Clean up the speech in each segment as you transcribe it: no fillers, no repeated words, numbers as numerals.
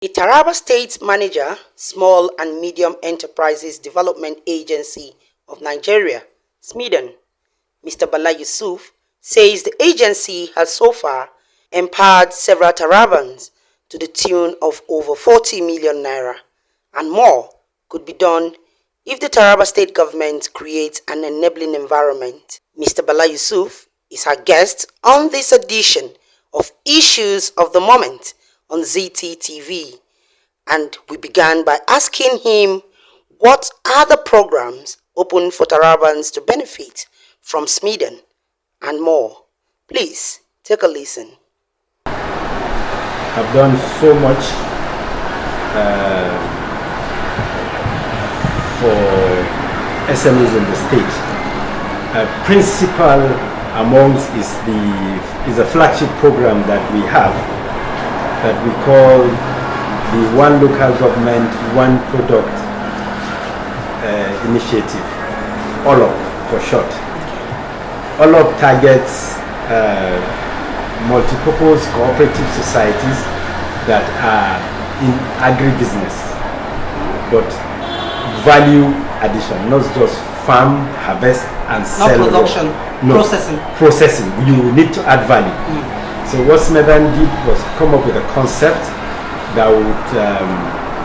The Taraba State Manager, Small and Medium Enterprises Development Agency of Nigeria, SMEDAN, Mr. Bala Yusuf, says the agency has so far empowered several Tarabans to the tune of over 40 million naira, and more could be done if the Taraba State government creates an enabling environment. Mr. Bala Yusuf is our guest on this edition of Issues of the Moment on ZTTV, and we began by asking him what are the programs open for Tarabans to benefit from SMEDAN and more. Please take a listen. I've done so much for SMEs in the state. Principal amongst is a flagship program that we have that we call the One Local Government, One Product Initiative, OLOP for short. OLOP targets multipurpose cooperative societies that are in agribusiness, but value addition, not just farm, harvest, and sell. Not production, no, processing. Processing. You need to add value. So what SMEDAN did was come up with a concept that would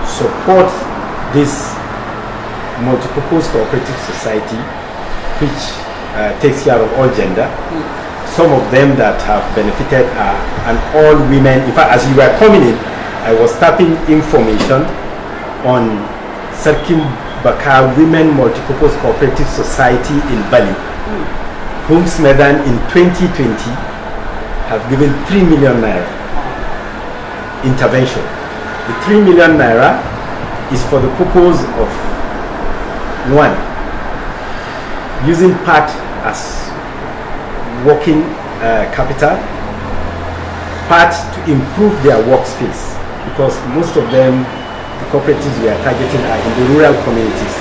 support this multipurpose cooperative society, which takes care of all gender. Some of them that have benefited are and all women. In fact, as you were coming in, I was tapping information on Sarkim Bakar Women Multipurpose Cooperative Society in Bali, whom SMEDAN in 2020 have given 3 million naira intervention. The 3 million naira is for the purpose of one, using part as working capital, part to improve their workspace, because most of them, the cooperatives we are targeting, are in the rural communities,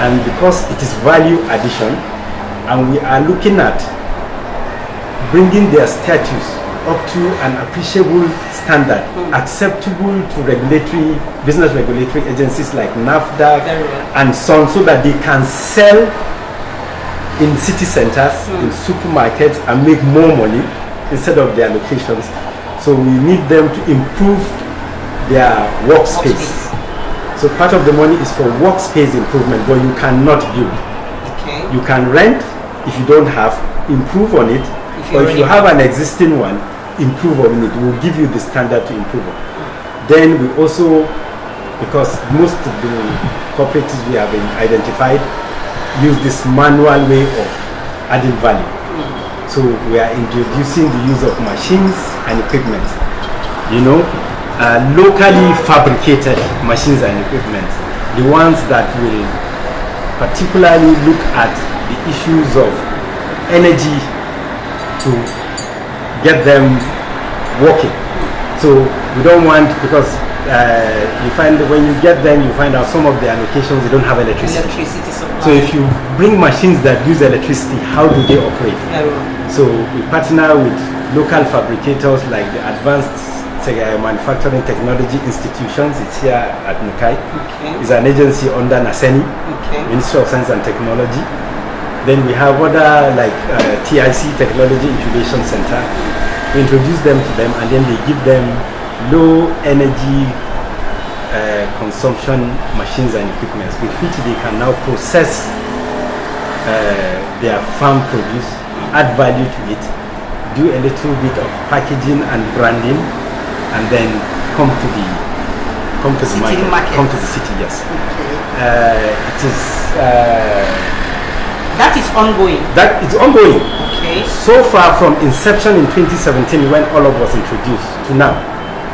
and because it is value addition, and we are looking at bringing their status up to an appreciable standard, acceptable to business regulatory agencies like NAFDAC and so on, so that they can sell in city centers, in supermarkets, and make more money instead of their locations. So we need them to improve their workspace. So part of the money is for workspace improvement, but you cannot build. Okay. You can rent if you don't have, improve on it. Or if you have an existing one, improve on it. We'll give you the standard to improve on. Then we also, because most of the cooperatives we have identified use this manual way of adding value. So we are introducing the use of machines and equipment. Locally fabricated machines and equipment. The ones that will particularly look at the issues of energy to get them working. So we don't want, because you find that when you get them, you find out some of the allocations they don't have electricity. So if you bring machines that use electricity, how do they operate? So we partner with local fabricators like the Advanced Manufacturing Technology Institutions. It's here at Nukai. It's an agency under NASENI, Ministry of Science and Technology. Then we have other like TIC, Technology Incubation Center. We introduce them to them, and then they give them low energy consumption machines and equipment with which they can now process their farm produce, add value to it, do a little bit of packaging and branding, and then come to the market, come to the city. Yes. It is. That is ongoing. That is ongoing. Okay. So far, from inception in 2017, when OLOP was introduced, to now,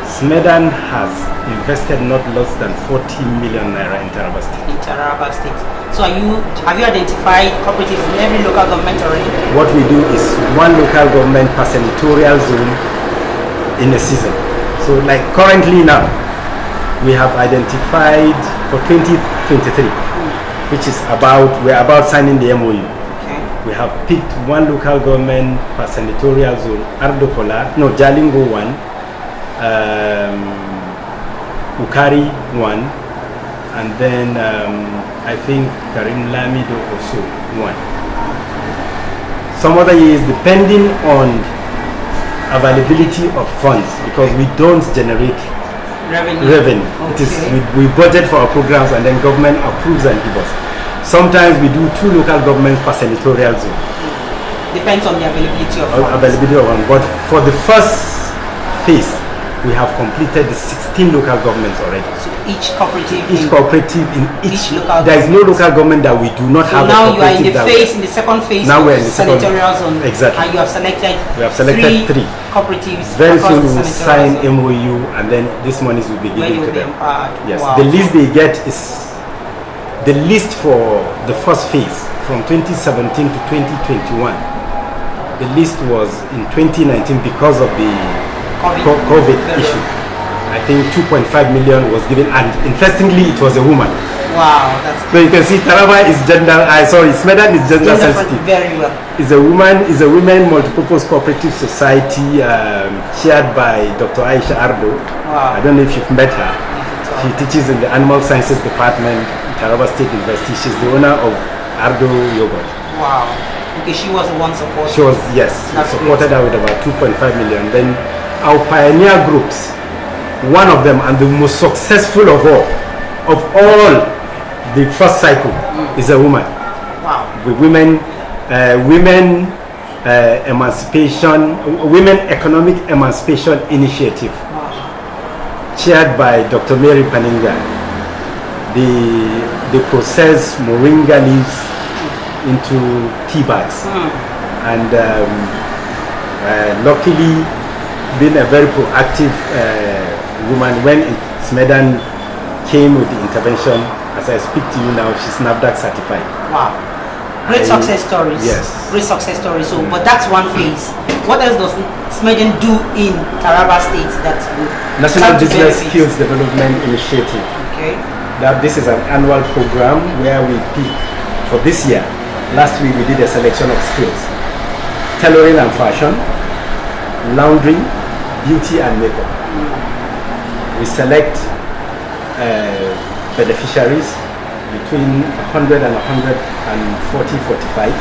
SMEDAN has invested not less than 40 million naira in Taraba State. In Taraba State. So have you identified cooperatives in every local government already? What we do is one local government per senatorial zone in a season. So like currently now, we have identified for 2023, which is we're about signing the MOU. Okay. We have picked one local government per senatorial zone, Jalingo 1, Ukari 1, and then I think Karim Lamido also 1. Some other years, depending on availability of funds, because we don't generate revenue. Okay. It is we budget for our programs and then government approves and gives us. Sometimes we do 2 local governments per senatorial zone. Depends on the availability of funds. Availability of funds. But for the first phase, we have completed the 16 local governments already. So each cooperative in each local there is no local government that we do not have. So now you are in the second phase. Now we're in the senatorial zone. Exactly. And you have selected. We have selected 3 cooperatives. Very soon we will sign MOU, and then these monies will be given to them. Yes. Wow. The list they get is the list for the first phase from 2017 to 2021. The list was in 2019 because of the COVID issue. I think 2.5 million was given, and interestingly, it was a woman. Wow, that's so you can see Taraba is SMEDAN is gender sensitive. Very well. Is a women multipurpose cooperative society chaired by Dr. Aisha Ardo. Wow. I don't know if you've met her. She teaches in the Animal Sciences Department, Taraba State University. She's the owner of Ardo Yogurt. Wow. Okay, she was the one supported. She was, yes. Supported her with about 2.5 million. Then our pioneer groups, one of them and the most successful of all the first cycle is a woman. Wow. With women economic emancipation initiative. Wow. Chaired by Dr. Mary Paninga. They process moringa leaves into tea bags. And luckily, being a very proactive woman, when SMEDAN came with the intervention, as I speak to you now, she's NAFDAC certified. Wow. Great success stories. Yes. Great success stories. So, but that's one phase. What else does SMEDAN do in Taraba State that's good? National Business Skills Development Initiative. Okay. This is an annual program where we pick for this year. Last week we did a selection of skills: tailoring and fashion, laundry, beauty and makeup. We select beneficiaries between 100 and 145.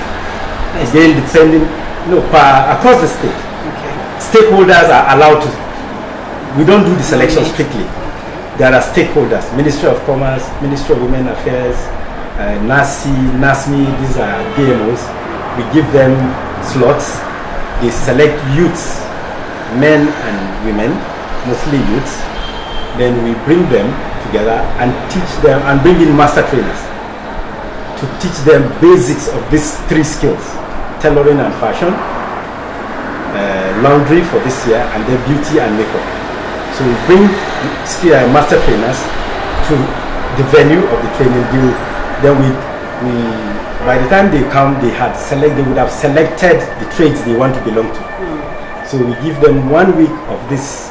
Again, depending, across the state. Okay. Stakeholders are allowed to. We don't do the selection strictly. There are stakeholders: Ministry of Commerce, Ministry of Women Affairs, NASMI. These are BMOs. We give them slots. They select youths, men and women, mostly youths. Then we bring them together and teach them, and bring in master trainers to teach them basics of these 3 skills: tailoring and fashion, laundry for this year, and then beauty and makeup. So we bring master trainers to the venue of the training. Then we by the time they come, they would have selected the trades they want to belong to. So we give them 1 week of this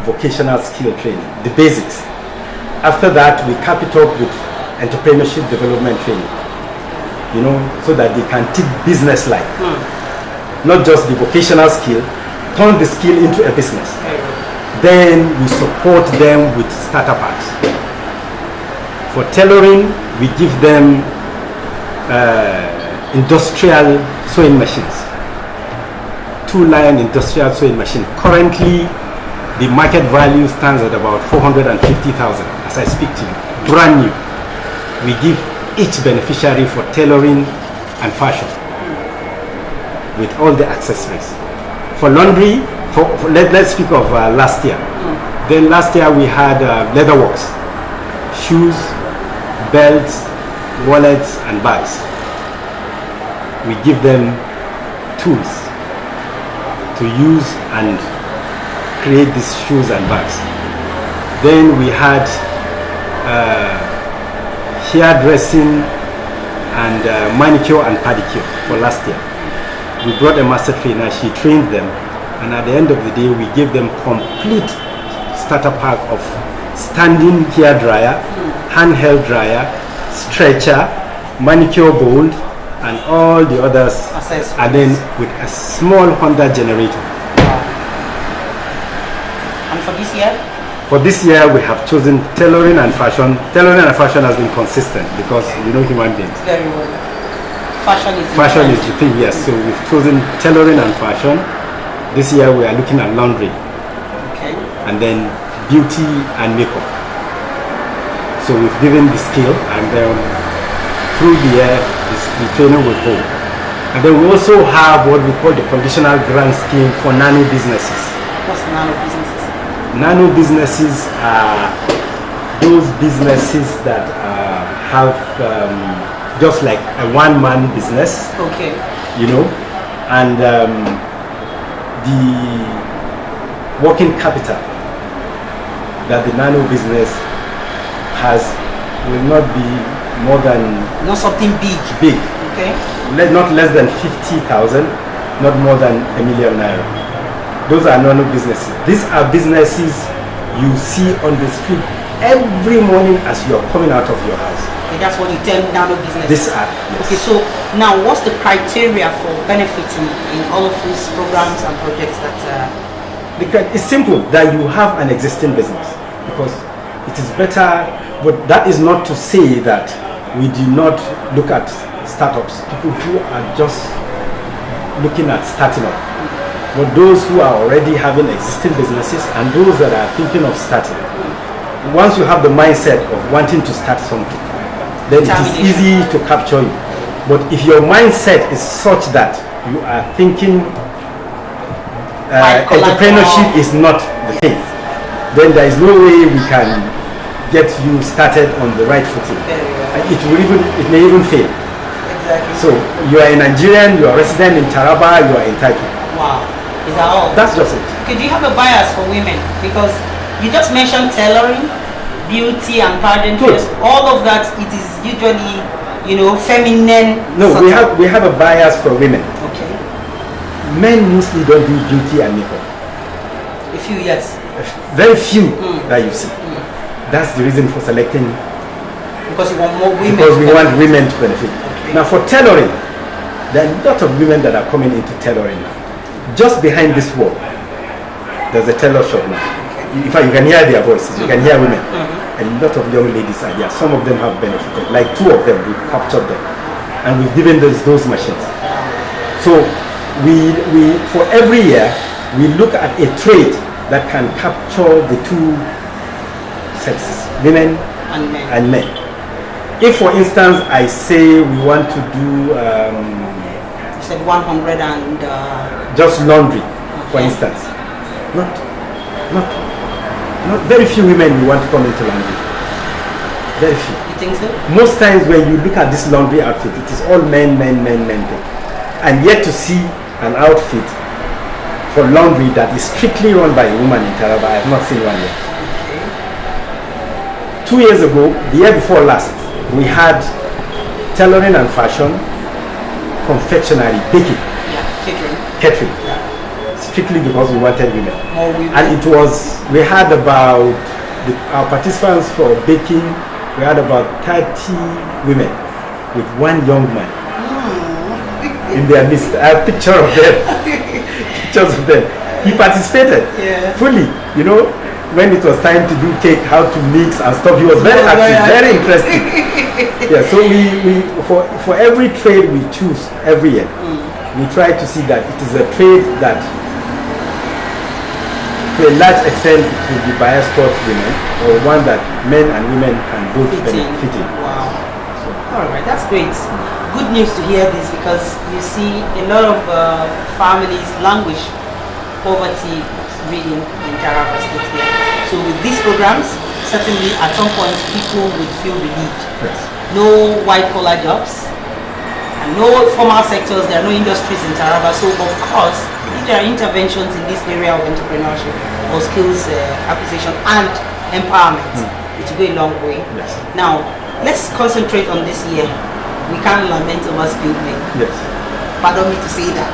vocational skill training, the basics. After that, we cap it up with entrepreneurship development training, so that they can teach business like. Not just the vocational skill, turn the skill into a business. Then we support them with starter packs. For tailoring, we give them industrial sewing machines. 2-line industrial sewing machine. Currently, the market value stands at about 450,000 as I speak to you. Brand new. We give each beneficiary for tailoring and fashion with all the accessories. For laundry, let's speak of last year. Then last year we had leatherworks, shoes, belts, wallets and bags. We give them tools to use and create these shoes and bags. Then we had hairdressing and manicure and pedicure for last year. We brought a master trainer, she trained them, and at the end of the day we gave them complete starter pack of standing hair dryer, handheld dryer, stretcher, manicure bowl, and all the others, and then with a small Honda generator. And for this year? For this year, we have chosen tailoring and fashion. Tailoring and fashion has been consistent because human beings. Very well. Fashion is the thing, yes. So we've chosen tailoring and fashion. This year we are looking at laundry. Okay. And then beauty and makeup. So we've given the skill, and then through the year, the training will hold. And then we also have what we call the conditional grant scheme for nano businesses. What's nano businesses? Nano businesses are those businesses that have just like a one-man business. Okay. And the working capital that the nano business has will not be more than... Not something big. Big. Okay. Not less than 50,000, not more than ₦1 million. Those are nano businesses. These are businesses you see on the street every morning as you are coming out of your house. Okay, that's what you tell nano businesses. These are. Yes. Okay, so now what's the criteria for benefiting in all of these programs and projects that... Because it's simple that you have an existing business, because it is better, but that is not to say that we do not look at startups, people who are just looking at starting up. But those who are already having existing businesses and those that are thinking of starting, once you have the mindset of wanting to start something, then it is easy to capture you. But if your mindset is such that you are thinking entrepreneurship is not the thing, then there is no way we can get you started on the right footing. It may even fail. Exactly. So you are a Nigerian, you are a resident in Taraba, you are entitled. Wow. Is that all? That's just it. Okay, do you have a bias for women? Because you just mentioned tailoring, beauty and pageantry. All of that, it is usually, feminine. No, we have a bias for women. Okay. Men mostly don't do beauty and makeup. A few, yes. Very few that you see. That's the reason for selecting. Because you want more women. Because we want women to benefit. Okay. Now for tailoring, there are a lot of women that are coming into tailoring now. Just behind this wall, there's a tailor shop now. In fact, you can hear their voices, you can hear women. A lot of young ladies are there. Some of them have benefited. Like 2 of them, we've captured them. And we've given those machines. So we for every year, we look at a trade that can capture the 2 sexes, women and men. If, for instance, I say we want to do... you said 100 and... just laundry, for instance. Not very few women will want to come into laundry. Very few. You think so? Most times when you look at this laundry outfit, it is all men thing. And yet to see an outfit for laundry that is strictly run by a woman in Taraba, I have not seen one yet. Okay. 2 years ago, the year before last, we had tailoring and fashion, confectionery, baking. Catering. Strictly because we wanted women. More women. And we had about, our participants for baking, we had about 30 women with 1 young man in their midst. I have pictures of them. He participated fully, when it was time to do cake, how to mix and stuff. He was very active, very interesting. Yeah, so we for every trade we choose every year, we try to see that it is a trade that to a large extent it will be biased towards women, or one that men and women can both benefit in. Wow. Alright, that's great. Good news to hear this, because you see a lot of families languish poverty reading in Taraba State here. So with these programs, certainly at some point people would feel relieved. Yes. No white collar jobs, and no formal sectors, there are no industries in Taraba. So of course, if there are interventions in this area of entrepreneurship or skills acquisition and empowerment, it will go a long way. Yes. Now, let's concentrate on this year. We can't lament over skilled men. Yes. Pardon me to say that.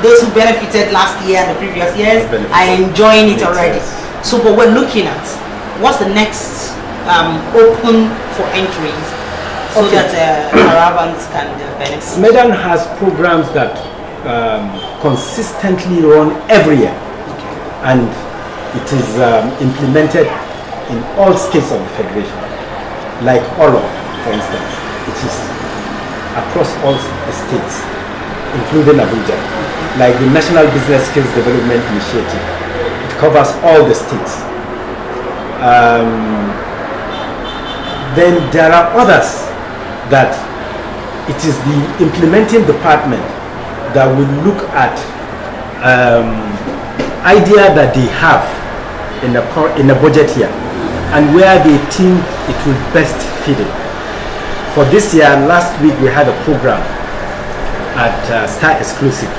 Those who benefited last year and the previous years are enjoying it already. So, but we're looking at what's the next open for entries, so that Tarabans can benefit. SMEDAN has programs that consistently run every year, and it is implemented in all states of the federation, like Olo, for instance, which is across all the states, including Abuja, like the National Business Skills Development Initiative. It covers all the states. Then there are others that it is the implementing department that will look at idea that they have in a budget year and where they think it will best fit in. For this year, last week we had a program at Star Exclusive.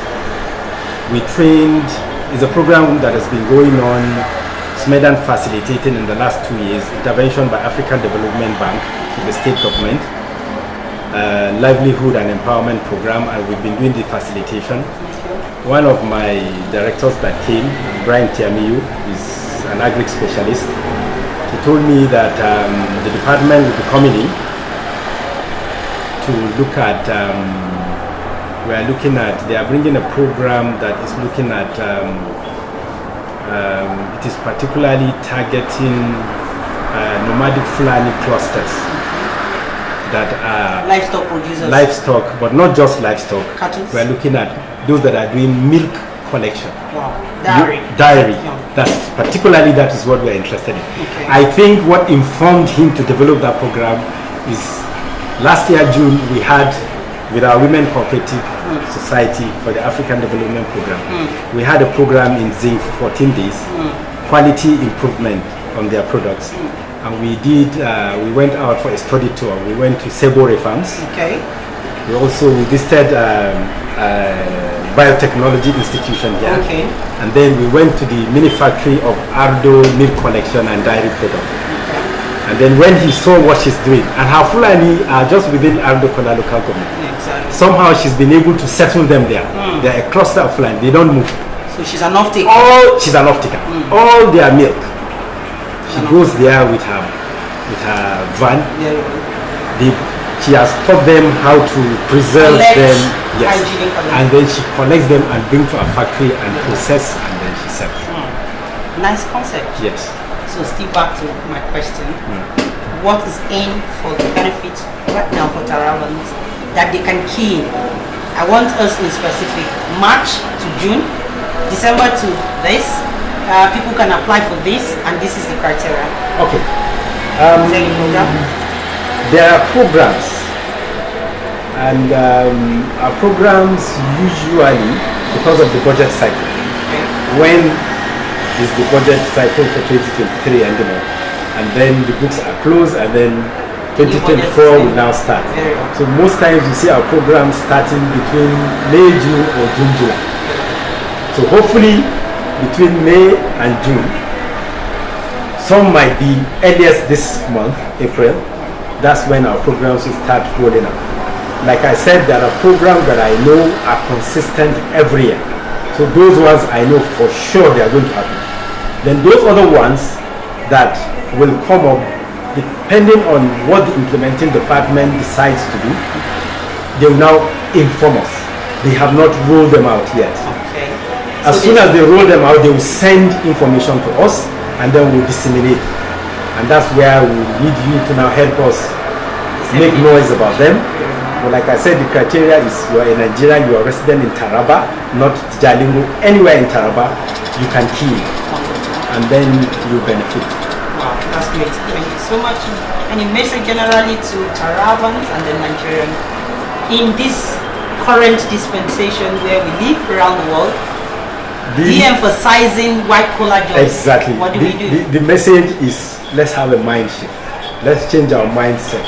We trained, it's a program that has been going on, SMEDAN facilitating in the last 2 years, intervention by African Development Bank to the state government, livelihood and empowerment program, and we've been doing the facilitation. One of my directors that came, Brian Tiamiyu, is an agri specialist. He told me that the department will be coming in to look at, we are looking at, they are bringing a program that is looking at, it is particularly targeting nomadic Fulani clusters that are livestock producers. Livestock, but not just livestock. Cattle. We are looking at those that are doing milk collection. Wow. Dairy. Dairy. Yeah. That is what we are interested in. Okay. I think what informed him to develop that program is last year June we had with our Women Cooperative Society for the African Development Program. We had a program in Zinc for 14 days, quality improvement on their products. And we did, we went out for a study tour. We went to Sebore farms. Okay. We also visited biotechnology institution here. Okay. And then we went to the mini factory of Ardo milk collection and dairy product. And then when he saw what she's doing, and her Fulani are just within Ardo Kola local government. Exactly. Somehow she's been able to settle them there. They're a cluster of Fulani, they don't move. So she's an off-taker. She's an off-taker. All their milk, she goes there with her van. She has taught them how to preserve them. Yes. And then she collects them and brings to a factory and process, and then she sells. Nice concept. Yes. So still back to my question. What is in for the benefit right now for Tarabans that they can key in? I want us in specific March to June, December to this. People can apply for this, and this is the criteria. Okay. Is there any program? There are programs, and our programs usually, because of the budget cycle, when is the budget cycle for 2023 ending up, and then the books are closed, and then 2024 will now start. So most times you see our programs starting between May, June, or June, July. So hopefully between May and June, some might be earliest this month, April. That's when our programs will start rolling out. Like I said, there are programs that I know are consistent every year. So those ones I know for sure they are going to happen. Then those other ones that will come up, depending on what the implementing department decides to do, they will now inform us. They have not rolled them out yet. Okay. As soon as they roll them out, they will send information to us, and then we'll disseminate. And that's where we need you to now help us make noise about them. But like I said, the criteria is you are in Nigeria, you are resident in Taraba, not Jalingo, anywhere in Taraba, you can key in, and then you benefit. Wow, that's great. Thank you so much. Any message generally to Tarabans and the Nigerian in this current dispensation where we live around the world, de-emphasizing white-collar jobs? Exactly. What do we do? The message is, let's have a mind shift. Let's change our mindset.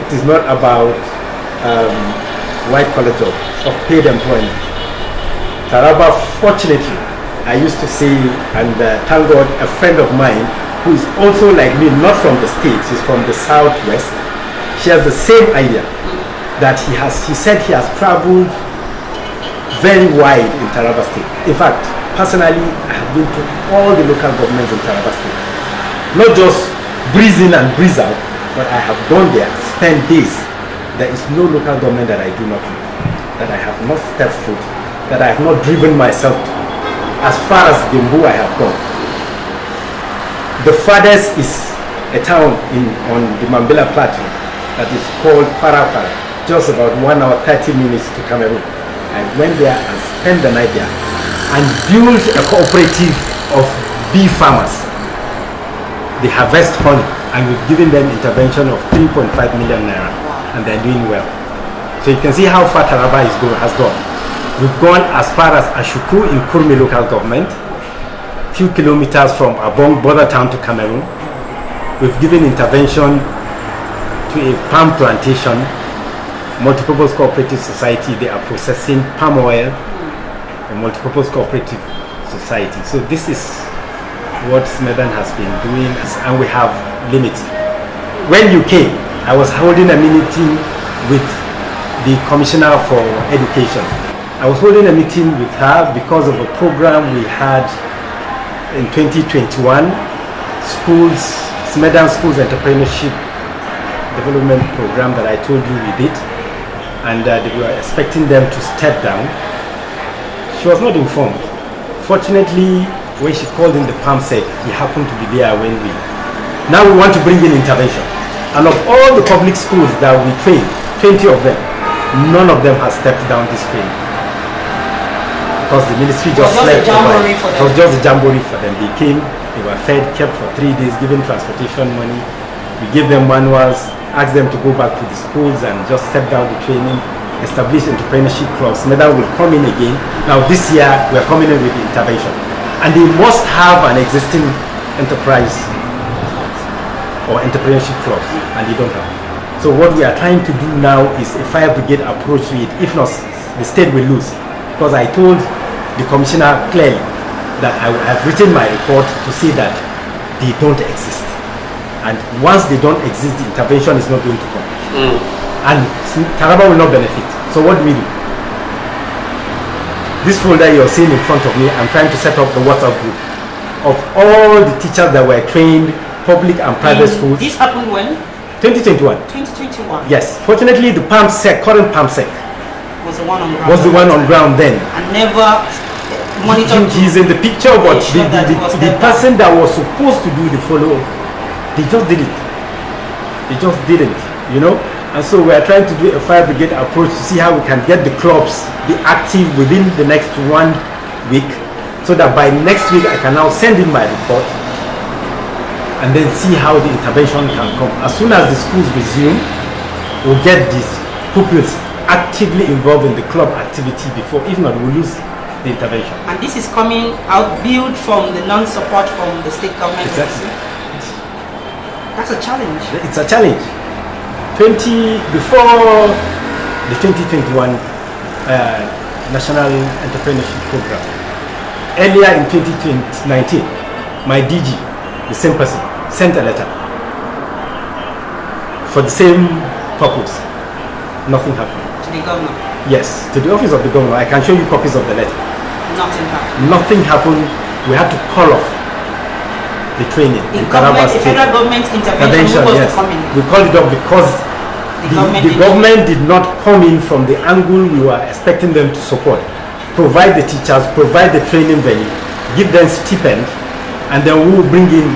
It is not about white-collar job, of paid employment. Taraba, fortunately, I used to say, and thank God, a friend of mine who is also like me, not from the States, he's from the Southwest. She has the same idea that he said he has traveled very wide in Taraba State. In fact, personally, I have been to all the local governments in Taraba State. Not just breeze in and breeze out, but I have gone there, spent days. There is no local government that I do not know, that I have not stepped foot, that I have not driven myself to. As far as Gembu I have gone. The farthest is a town on the Mambila Plateau that is called Parapara, just about 1 hour 30 minutes to Cameroon. I went there and spent the night there and built a cooperative of bee farmers. They harvest honey, and we've given them intervention of 3.5 million naira, and they're doing well. So you can see how far Taraba has gone. We've gone as far as Ashuku in Kurmi local government, few kilometers from Abong border town to Cameroon. We've given intervention to a palm plantation, multipurpose cooperative society. They are processing palm oil, a multipurpose cooperative society. So this is what SMEDAN has been doing, and we have limits. When you came, I was holding a meeting with the Commissioner for Education. I was holding a meeting with her because of a program we had in 2021, SMEDAN Schools Entrepreneurship Development Program that I told you we did, and they were expecting them to step down. She was not informed. Fortunately, when she called in the PAMSEC, he happened to be there when we... Now we want to bring in intervention. And of all the public schools that we train, 20 of them, none of them has stepped down this training. Because the ministry just slept over it. It was just a jamboree for them. They came, they were fed, kept for 3 days, given transportation money. We gave them manuals, asked them to go back to the schools and just step down the training, establish entrepreneurship clubs. SMEDAN will come in again. Now this year, we're coming in with the intervention. And they must have an existing enterprise or entrepreneurship clubs, and they don't have. So what we are trying to do now is a fire brigade approach to it. If not, the state will lose. Because I told the commissioner clearly that I have written my report to say that they don't exist. And once they don't exist, the intervention is not going to come. And Taraba will not benefit. So what do we do? This folder you're seeing in front of me, I'm trying to set up the WhatsApp group of all the teachers that were trained, public and private schools. This happened when? 2021. 2021. Yes. Fortunately, the PAMSEC, current PAMSEC, was the one on ground. was the one on ground then. And never monitored. He's in the picture, but the person that was supposed to do the follow-up, they just did it. They just didn't, you know. And so we are trying to do a fire brigade approach to see how we can get the clubs be active within the next 1 week, so that by next week I can now send in my report and then see how the intervention can come. As soon as the schools resume, we'll get these pupils actively involved in the club activity before, if not, we'll lose the intervention. And this is coming out built from the non-support from the state government. Exactly. That's a challenge. It's a challenge. Before the 2021 National Entrepreneurship Program, earlier in 2019, my DG, the same person, sent a letter for the same purpose. Nothing happened. To the governor? Yes, to the office of the governor. I can show you copies of the letter. Nothing happened. Nothing happened. We had to call off the training. The federal government intervention was yes. coming. We called it off because the government did not come in from the angle we were expecting them to support. Provide the teachers, provide the training venue, give them stipend, and then we will bring in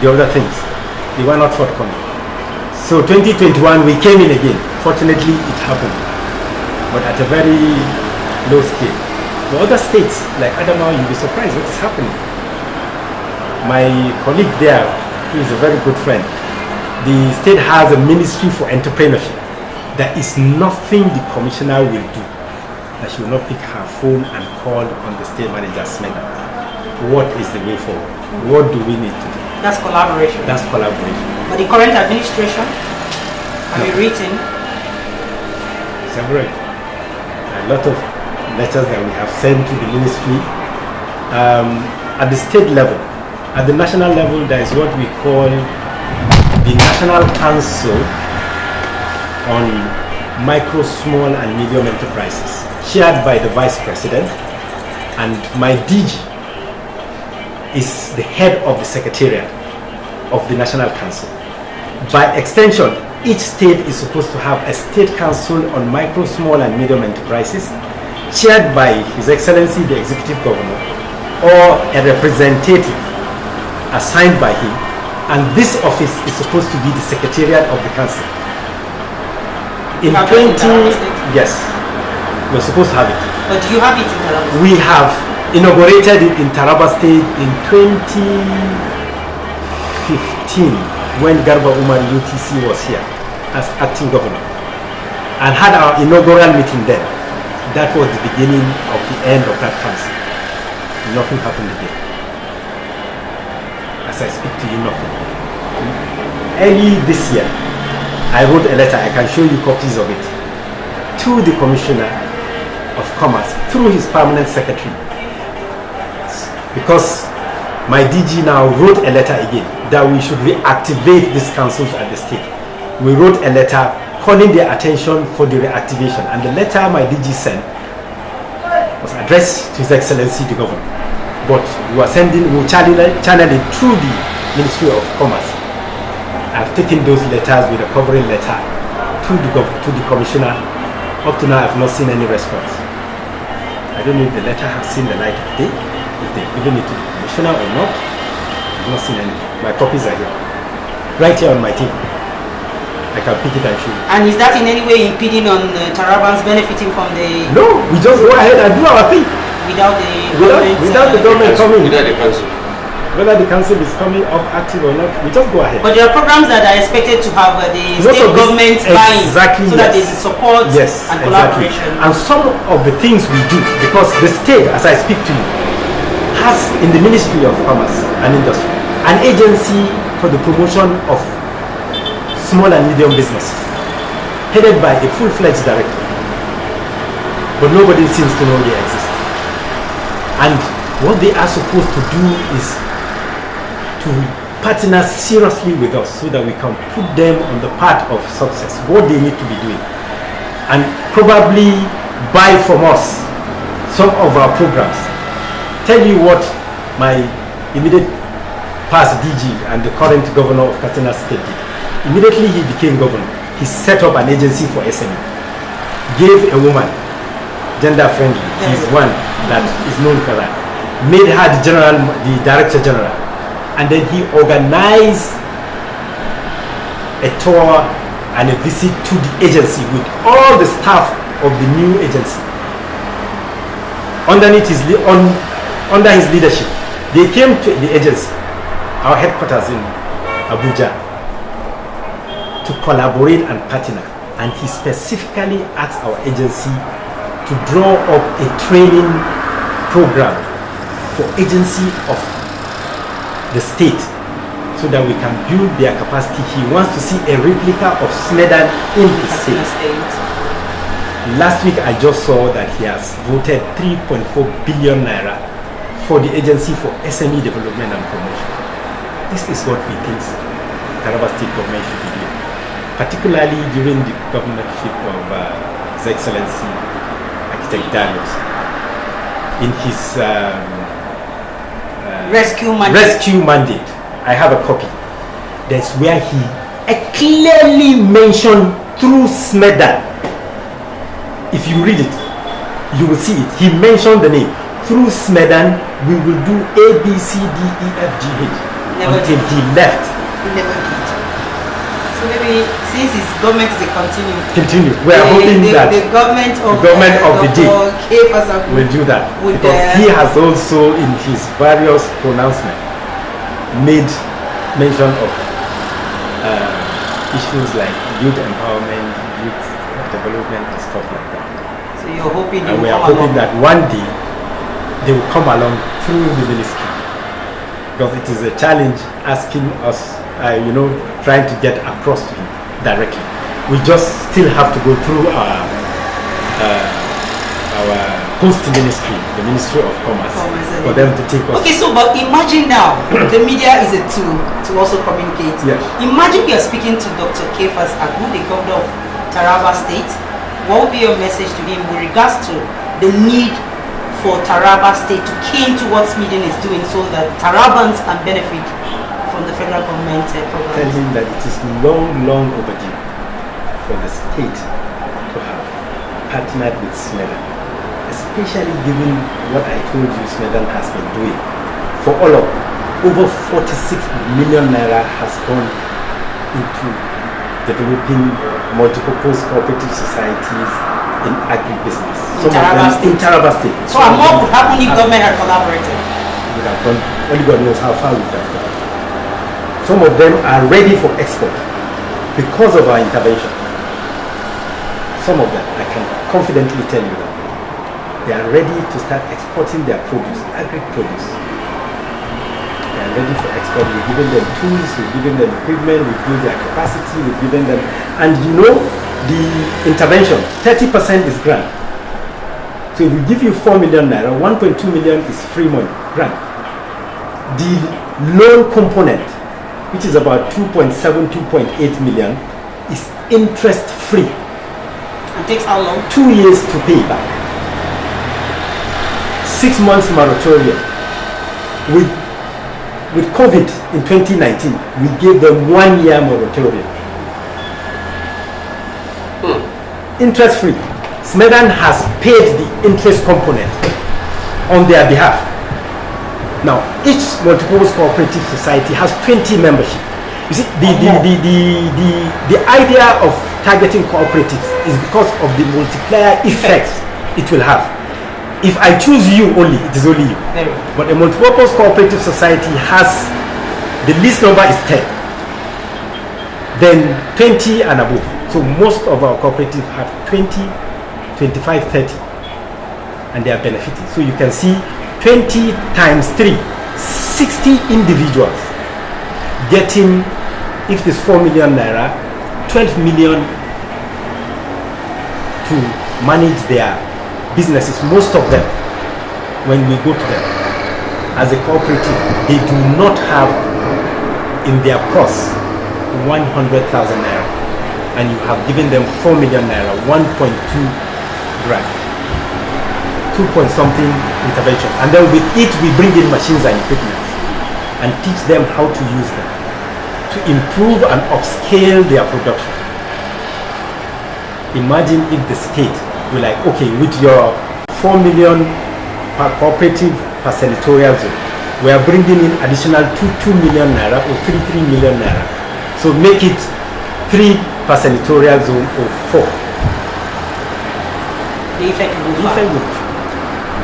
the other things. They were not forthcoming. So 2021 we came in again. Fortunately it happened, but at a very low scale. The other states like Adamawa, you'll be surprised what is happening. My colleague there, who is a very good friend, the state has a ministry for entrepreneurship. There is nothing the commissioner will do that she will not pick her phone and call on the state manager, SMEDAN. What is the way forward? What do we need to do? That's collaboration. That's collaboration. But the current administration, have you written? Several. A lot of letters that we have sent to the ministry. At the state level, at the national level, there is what we call the National Council on Micro, Small and Medium Enterprises, chaired by the Vice President, and my DG is the head of the Secretariat of the National Council. By extension, each state is supposed to have a State Council on Micro, Small and Medium Enterprises, chaired by His Excellency the Executive Governor, or a representative assigned by him And this office is supposed to be the secretariat of the council. In You have it in 20, Tarabans State? yes, we're supposed to have it. But do you have it in Tarabans? We have inaugurated it in Tarabans State in 2015 when Garba Umar UTC was here as acting governor and had our inaugural meeting then. That was the beginning of the end of that council. Nothing happened again. As I speak to you, nothing. Early this year, I wrote a letter, I can show you copies of it, to the Commissioner of Commerce through his permanent secretary. Because my DG now wrote a letter again that we should reactivate these councils at the state. We wrote a letter calling their attention for the reactivation, and the letter my DG sent was addressed to His Excellency the Governor. But we will channel it through the Ministry of Commerce. I've taken those letters with a covering letter to the Commissioner. Up to now, I've not seen any response. I don't know if the letter has seen the light of day, if they've given it to the Commissioner or not. I've not seen anything. My copies are here, right here on my table. I can pick it and show you. And is that in any way impeding on Tarabans benefiting from the... No, we just go ahead and do our thing. Without the government coming. Without the council. Whether the council is coming up active or not, we just go ahead. But there are programs that are expected to have the state government buying, exactly, so that there's support and collaboration. And some of the things we do, because the state, as I speak to you, has in the Ministry of Commerce and Industry an agency for the promotion of small and medium businesses, headed by a full-fledged director. But nobody seems to know they exist. And what they are supposed to do is to partner seriously with us so that we can put them on the path of success, what they need to be doing, and probably buy from us some of our programs. Tell you what my immediate past DG and the current governor of Katsina State did. Immediately he became governor, he set up an agency for SME, gave a woman, gender friendly, he's one that is known for that, made her the director general, and then he organized a tour and a visit to the agency with all the staff of the new agency. Under his leadership, they came to the agency, our headquarters in Abuja, to collaborate and partner, and he specifically asked our agency to draw up a training program for agency of the state so that we can build their capacity. He wants to see a replica of SMEDAN in the state. Last week I just saw that he has voted 3.4 billion naira for the agency for SME development and promotion. This is what we think Taraba State government should be doing, particularly during the governorship of His Excellency Architect Darius. In his rescue mandate, I have a copy. That's where he clearly mentioned through SMEDAN. If you read it, you will see it. He mentioned the name. Through SMEDAN, we will do A, B, C, D, E, F, G, H. Until he left. He never did. So maybe since his government is a continue. We are hoping that the government of the day will do that, because he has also in his various pronouncements made mention of issues like youth empowerment, youth development and stuff like that. So you're hoping and we are hoping that one day they will come along through the ministry, because it is a challenge asking us trying to get across to him directly. We just still have to go through our host ministry, the Ministry of Commerce, for them to take us. Okay, so but imagine now, the media is a tool to also communicate. Yes. Imagine you're speaking to Dr. Kefas Agu, the governor of Taraba State. What would be your message to him with regards to the need for Taraba State to key into what SMEDAN is doing so that Tarabans can benefit from the federal government program? Tell him that it is long overdue for the state to have partnered with SMEDAN, especially given what I told you SMEDAN has been doing for all of over 46 million naira has gone into developing multipurpose cooperative societies in agribusiness. In Tarabans State. So more could happen if government had collaborated. Would have done, only God knows how far we would have gone. Some of them are ready for export because of our intervention. Some of them, I can confidently tell you that they are ready to start exporting their produce, agri-produce. They are ready for export. We've given them tools, we've given them equipment, we've built their capacity, we've given them, and you know, the intervention, 30% is grant. So if we give you 4 million naira, 1.2 million is free money, grant. The loan component, which is about 2.7, 2.8 million, is interest free. And takes how long? 2 years to pay back. 6 months moratorium. With COVID in 2019, we gave them 1 year moratorium. Interest free. SMEDAN has paid the interest component on their behalf. Now, each multipurpose cooperative society has 20 membership. You see, the idea of targeting cooperatives is because of the multiplier effects it will have. If I choose you only, it is only you. But a multipurpose cooperative society has, the least number is 10. Then 20 and above. So most of our cooperatives have 20, 25, 30. And they are benefiting. So you can see 20 times 3, 60 individuals getting, if it is 4 million naira, 12 million to manage their businesses. Most of them, when we go to them as a cooperative, they do not have in their purse 100,000 naira, and you have given them 4 million naira, 1.2 grand, 2 point something intervention, and then with it we bring in machines and equipment and teach them how to use them to improve and upscale their production. Imagine if the state were like, okay, with your 4 million per cooperative per senatorial zone, we are bringing in additional 2 million naira or 3 million naira. So make it 3 per senatorial zone or 4. The effect will be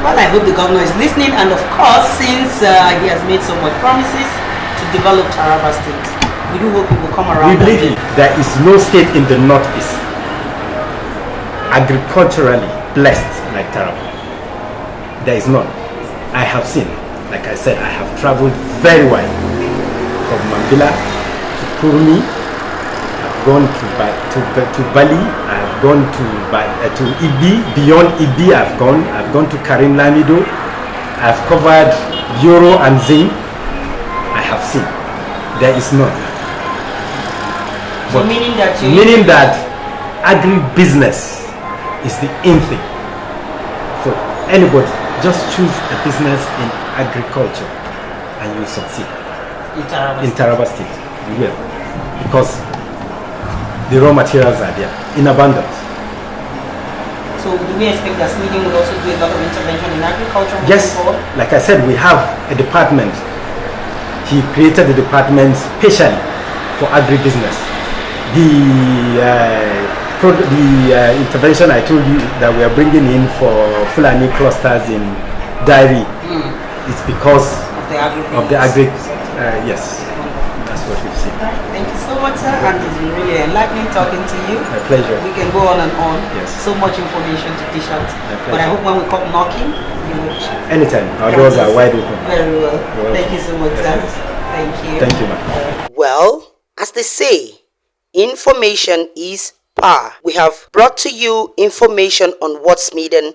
Well, I hope the governor is listening, and of course, since he has made so much promises to develop Tarabans State, we do hope he will come around. We believe there is no state in the northeast agriculturally blessed like Tarabans. There is none. I have seen, like I said, I have traveled very wide from Mambila to Kurmi. I've gone to Bali. I've gone to Ibi. Beyond Ibi, I've gone to Karim Lamido. I've covered Yoro and Zin. I have seen. There is none. So meaning that agribusiness is the in thing for anybody. Just choose a business in agriculture and you will succeed. In Tarabans State, you will, because the raw materials are there in abundance. So do we expect that SMEDAN will also do a lot of intervention in agriculture moving yes, forward? like I said, we have a department. He created the department specially for agribusiness. The intervention I told you that we are bringing in for Fulani clusters in dairy is because of the agri. Yes, that's what we've seen. Thank you so much, sir, and it's been really enlightening talking to you. My pleasure. We can go on and on. Yes. So much information to dish out. But I hope when we come knocking, you will. Anytime. Our doors are wide open. Very well. Thank you so much, sir. Yes. Thank you. Thank you, ma'am. Well, as they say, information is power. We have brought to you information on what SMEDAN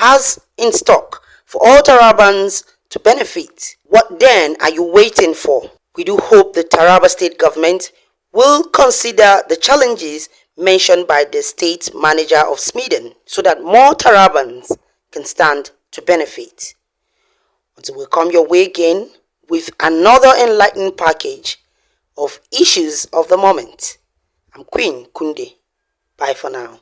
has in stock for all Tarabans to benefit. What then are you waiting for? We do hope the Taraba State government will consider the challenges mentioned by the state manager of SMEDAN so that more Tarabans can stand to benefit. Until we come your way again with another enlightening package of issues of the moment. I'm Queen Kunde. Bye for now.